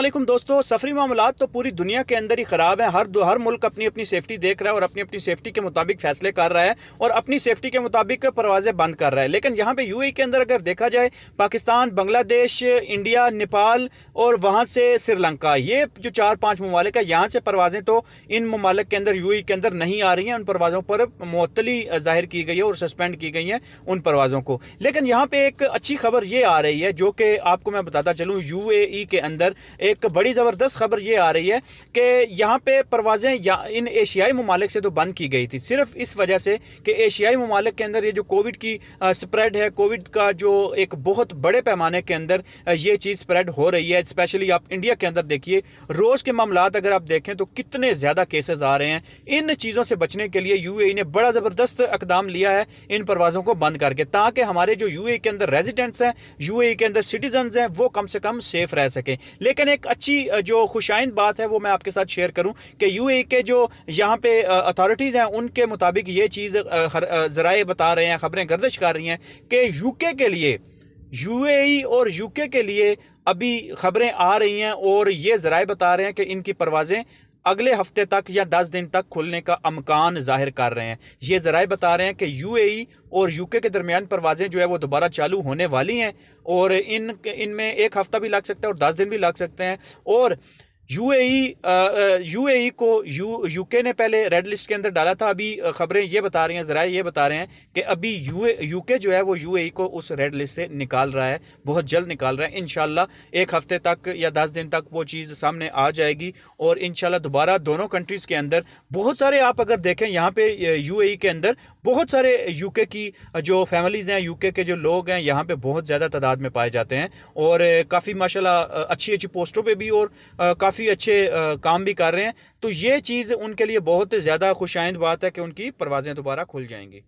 अस्सलाम दोस्तों, सफरी मामलात तो पूरी दुनिया के अंदर ही ख़राब है। हर मुल्क अपनी अपनी सेफ्टी देख रहा है और अपनी अपनी सेफ्टी के मुताबिक फ़ैसले कर रहा है और अपनी सेफ्टी के मुताबिक परवाज़ें बंद कर रहा है। लेकिन यहाँ पे यूएई के अंदर अगर देखा जाए, पाकिस्तान, बांग्लादेश, इंडिया, नेपाल और वहाँ से श्रीलंका, ये जो 4-5 ममालिक है, यहाँ से परवाज़ें तो इन ममालिक के अंदर यूएई के अंदर नहीं आ रही हैं। उन परवाज़ों पर मुअत्तली ज़ाहिर की गई है और सस्पेंड की गई हैं उन परवाज़ों को। लेकिन यहाँ पर एक अच्छी खबर ये आ रही है, जो कि आपको मैं बताता चलूँ, यूएई के अंदर एक बड़ी ज़बरदस्त खबर ये आ रही है कि यहाँ पे परवाज़ें इन एशियाई ममालिक से तो बंद की गई थी, सिर्फ इस वजह से कि एशियाई ममालिक के अंदर ये जो कोविड की स्प्रेड है, कोविड का जो एक बहुत बड़े पैमाने के अंदर ये चीज़ स्प्रेड हो रही है। स्पेशली आप इंडिया के अंदर देखिए, रोज़ के मामलात अगर आप देखें तो कितने ज़्यादा केसेस आ रहे हैं। इन चीज़ों से बचने के लिए यूएई ने बड़ा ज़बरदस्त इक़दाम लिया है इन परवाज़ों को बंद करके, ताकि हमारे जो यूएई के अंदर रेजिडेंट्स हैं, यूएई के अंदर सिटीजन्स हैं, वो कम से कम सेफ रह सकें। लेकिन एक अच्छी जो खुशाइंद बात है वो मैं आपके साथ शेयर करूं कि यूएई के जो यहाँ पे अथॉरिटीज़ हैं, उनके मुताबिक ये चीज़ ज़राए बता रहे हैं, खबरें गर्दिश कर रही हैं कि यूके के लिए, यूएई और यूके के लिए अभी खबरें आ रही हैं और ये ज़राए बता रहे हैं कि इनकी परवाज़ें अगले हफ्ते तक या 10 दिन तक खुलने का अमकान जाहिर कर रहे हैं। ये ज़राए बता रहे हैं कि यूएई और यूके के दरमियान परवाज़ें जो है वो दोबारा चालू होने वाली हैं और इनमें एक हफ़्ता भी लग सकता है और 10 दिन भी लग सकते हैं। और यूएई को यूके ने पहले रेड लिस्ट के अंदर डाला था। अभी खबरें ये बता रही हैं, ज़राए ये बता रहे हैं कि अभी यूके जो है वो यूएई को उस रेड लिस्ट से निकाल रहा है, बहुत जल्द निकाल रहा है। इंशाल्लाह एक हफ़्ते तक या 10 दिन तक वो चीज़ सामने आ जाएगी और इंशाल्लाह दोबारा दोनों कंट्रीज़ के अंदर बहुत सारे, आप अगर देखें यहाँ पे यूएई के अंदर बहुत सारे यूके की जो फैमिलीज़ हैं, यूके के जो लोग हैं, यहाँ पे बहुत ज़्यादा तादाद में पाए जाते हैं और काफ़ी माशाल्लाह अच्छी अच्छी पोस्टों पे भी और काफ़ी अच्छे काम भी कर रहे हैं। तो ये चीज़ उनके लिए बहुत ज़्यादा खुशाइंद बात है कि उनकी परवाज़ें दोबारा खुल जाएंगी।